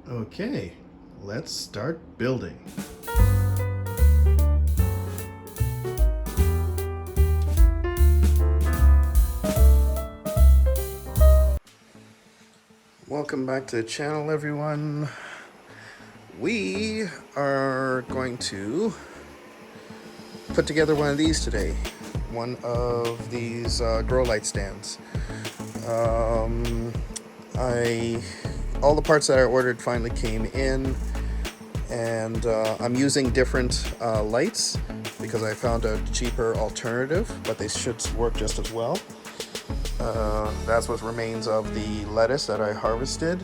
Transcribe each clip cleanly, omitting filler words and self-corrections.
Okay, let's start building. Welcome back to the channel, everyone. We are going to put together one of these today. One of these grow light stands. All the parts that I ordered finally came in, and I'm using different lights because I found a cheaper alternative, but they should work just as well. That's what remains of the lettuce that I harvested.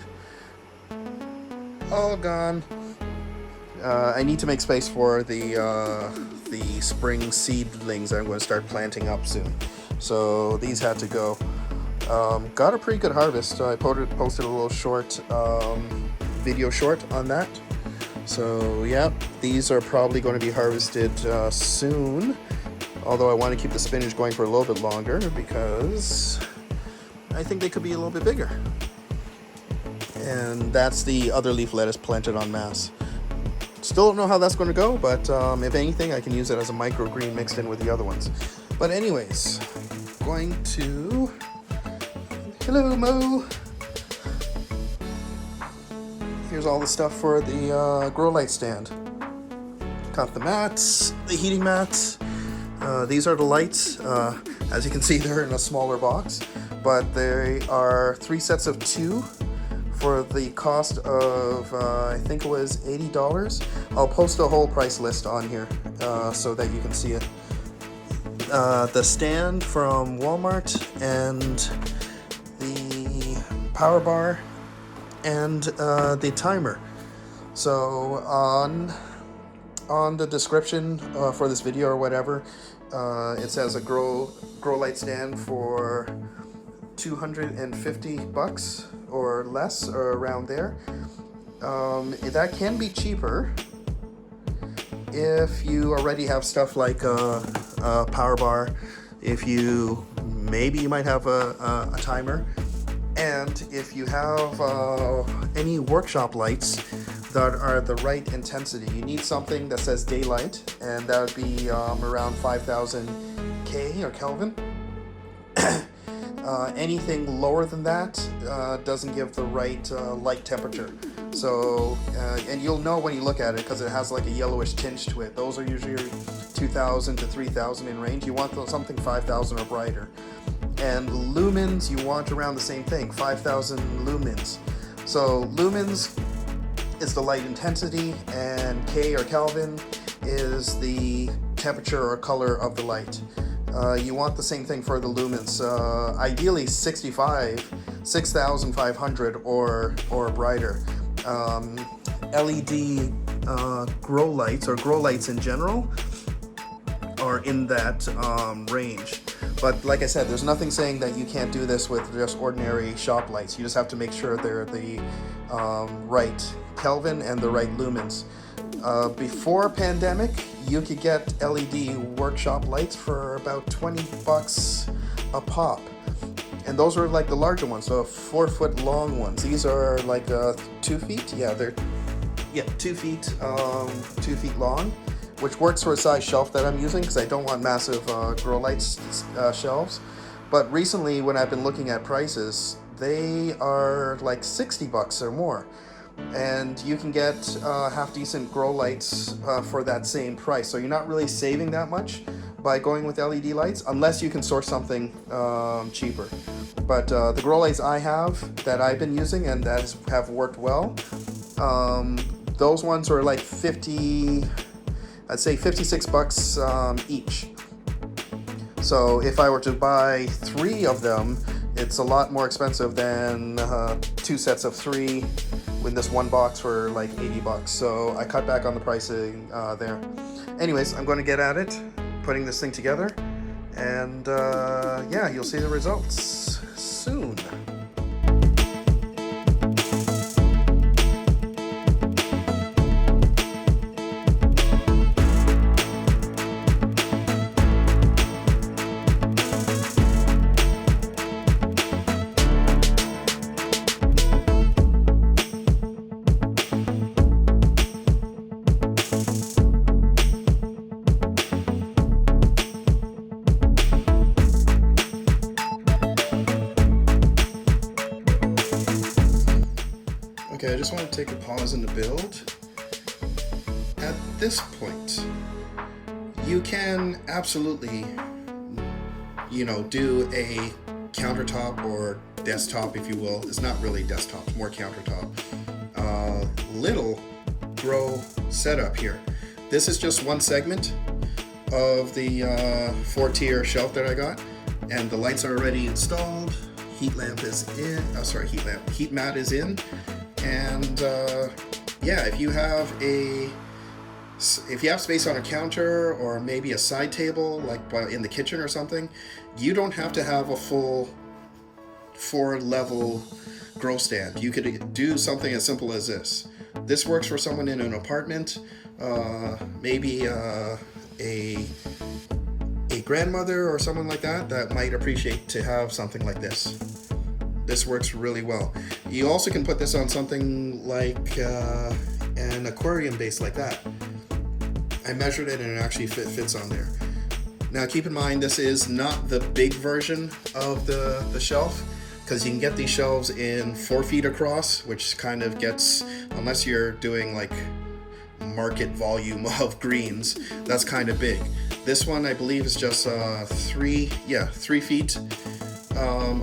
All gone. I need to make space for the spring seedlings that I'm going to start planting up soon. So these had to go. Got a pretty good harvest. I posted a little short video short on that. So yeah, these are probably going to be harvested soon. Although I want to keep the spinach going for a little bit longer because I think they could be a little bit bigger. And that's the other leaf lettuce planted en masse. Still don't know how that's going to go, but if anything, I can use it as a microgreen mixed in with the other ones. But anyways, going to... Hello, Mo! Here's all the stuff for the grow light stand. Got the mats, the heating mats. These are the lights. As you can see, they're in a smaller box, but they are 3 sets of 2 for the cost of, I think it was $80. I'll post a whole price list on here so that you can see it. The stand from Walmart and the power bar and the timer. So on the description for this video or whatever, it says a grow light stand for $250 or less, or around there. That can be cheaper if you already have stuff like a power bar, if you might have a timer, and if you have any workshop lights that are the right intensity. You need something that says daylight, and that would be around 5,000 K or Kelvin. Anything lower than that doesn't give the right light temperature. So, and you'll know when you look at it because it has like a yellowish tinge to it. Those are usually 2,000 to 3,000 in range. You want something 5,000 or brighter. And lumens, you want around the same thing, 5,000 lumens. So lumens is the light intensity, and K or Kelvin is the temperature or color of the light. You want the same thing for the lumens. Ideally 6,500 or brighter. LED grow lights, or grow lights in general, are in that range. But like I said, there's nothing saying that you can't do this with just ordinary shop lights. You just have to make sure they're the right Kelvin and the right lumens. Before pandemic, you could get LED workshop lights for about $20 a pop. And those are like the larger ones, so 4-foot long ones. These are like 2 feet. Yeah, they're 2 feet, 2 feet long, which works for a size shelf that I'm using because I don't want massive grow lights shelves. But recently, when I've been looking at prices, they are like $60 or more. And you can get half-decent grow lights for that same price. So you're not really saving that much by going with LED lights, unless you can source something cheaper. But the grow lights I have that I've been using and that have worked well, those ones are like I'd say $56 each. So if I were to buy 3 of them, it's a lot more expensive than 2 sets of 3 in this one box for like $80. So I cut back on the pricing there. Anyways, I'm going to get at it, putting this thing together, and yeah, you'll see the results soon. Okay, I just want to take a pause in the build. At this point, you can absolutely, you know, do a countertop or desktop, if you will. It's not really desktop, more countertop. Little grow setup here. This is just one segment of the 4-tier shelf that I got, and the lights are already installed. Heat lamp is in. Heat mat is in, and yeah, if you have space on a counter or maybe a side table, like in the kitchen or something, you don't have to have a full 4-level grow stand. You could do something as simple as this. This works for someone in an apartment, maybe a grandmother or someone like that might appreciate to have something like this. This works really well. You also can put this on something like an aquarium base like that. I measured it and it actually fits on there. Now keep in mind, this is not the big version of the shelf, because you can get these shelves in 4 feet across, which kind of gets, unless you're doing like market volume of greens, that's kind of big. This one I believe is just 3 feet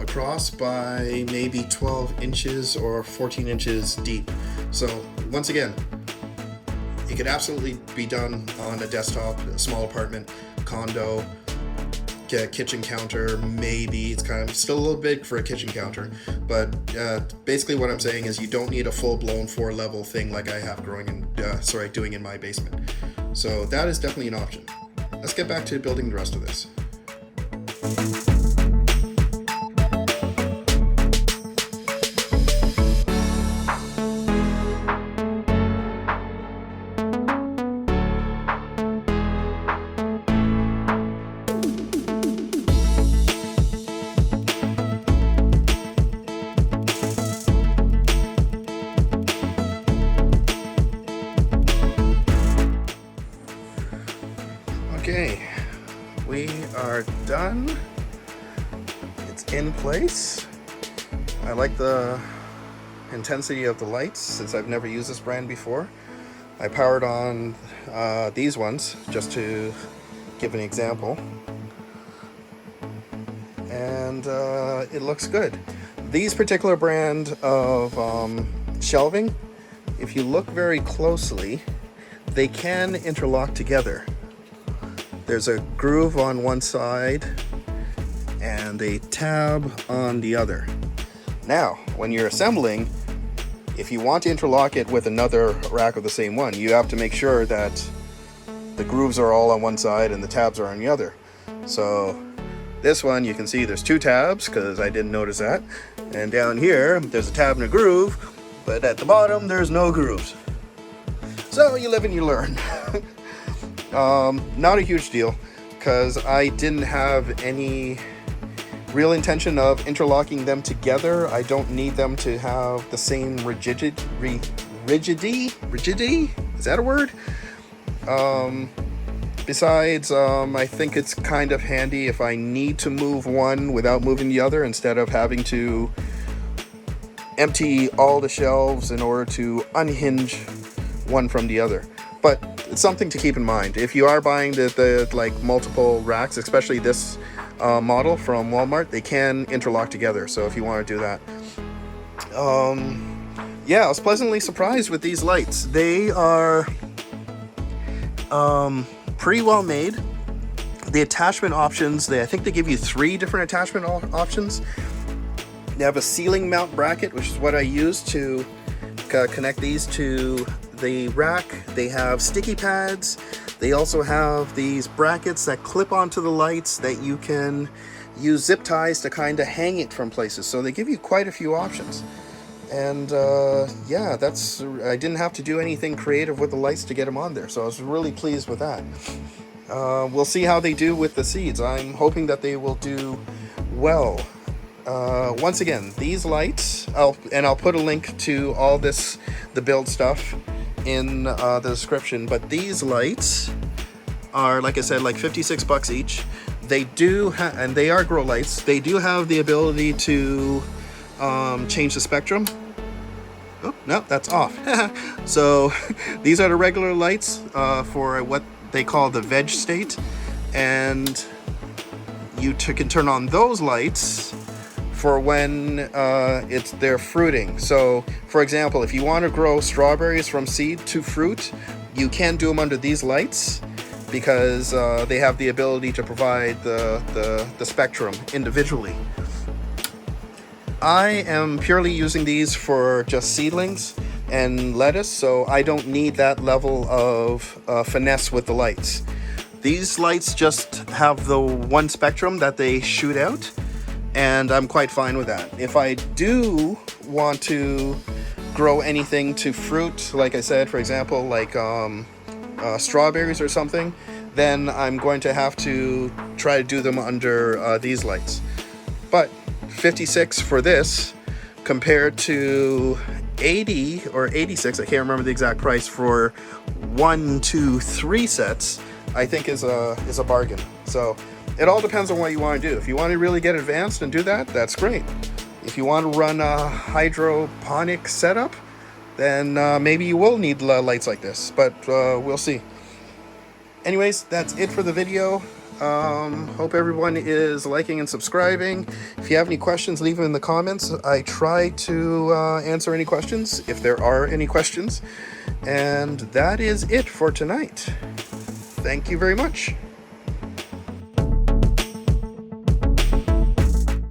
across by maybe 12 inches or 14 inches deep. So once again, it could absolutely be done on a desktop, a small apartment, condo, kitchen counter, maybe. It's kind of still a little big for a kitchen counter, but basically what I'm saying is you don't need a full-blown 4-level thing like I have doing in my basement. So that is definitely an option. Let's get back to building the rest of this. Okay, we are done. It's in place. I like the intensity of the lights since I've never used this brand before. I powered on these ones just to give an example, and it looks good. These particular brand of shelving, if you look very closely, they can interlock together. There's a groove on one side and a tab on the other. Now, when you're assembling, if you want to interlock it with another rack of the same one, you have to make sure that the grooves are all on one side and the tabs are on the other. So this one, you can see there's 2 tabs because I didn't notice that. And down here, there's a tab and a groove, but at the bottom, there's no grooves. So you live and you learn. Not a huge deal, because I didn't have any real intention of interlocking them together. I don't need them to have the same rigidity, is that a word? Besides, I think it's kind of handy if I need to move one without moving the other, instead of having to empty all the shelves in order to unhinge one from the other. But it's something to keep in mind. If you are buying the like multiple racks, especially this model from Walmart, they can interlock together. So if you want to do that, yeah, I was pleasantly surprised with these lights. They are pretty well made. The attachment options, I think they give you 3 different attachment options. They have a ceiling mount bracket, which is what I use to connect these to the rack. They have sticky pads. They also have these brackets that clip onto the lights that you can use zip ties to kind of hang it from places. So they give you quite a few options. And yeah, I didn't have to do anything creative with the lights to get them on there. So I was really pleased with that. We'll see how they do with the seeds. I'm hoping that they will do well. Once again, these lights, I'll put a link to all this, the build stuff, in the description, but these lights are, like I said, like $56 each. They do and they are grow lights. They do have the ability to change the spectrum. Oh, no, that's off. So these are the regular lights for what they call the veg state, and you can turn on those lights for when they're fruiting. So for example, if you want to grow strawberries from seed to fruit, you can't do them under these lights because they have the ability to provide the spectrum individually. I am purely using these for just seedlings and lettuce, so I don't need that level of finesse with the lights. These lights just have the one spectrum that they shoot out, and I'm quite fine with that. If I do want to grow anything to fruit, like I said, for example, like strawberries or something, then I'm going to have to try to do them under these lights. But 56 for this compared to 80 or 86, I can't remember the exact price, for 1, 2, 3 sets, I think is a bargain. So it all depends on what you want to do. If you want to really get advanced and do that, that's great. If you want to run a hydroponic setup, then maybe you will need lights like this, but we'll see. Anyways, that's it for the video. Hope everyone is liking and subscribing. If you have any questions, leave them in the comments. I try to answer any questions, if there are any questions. And that is it for tonight. Thank you very much.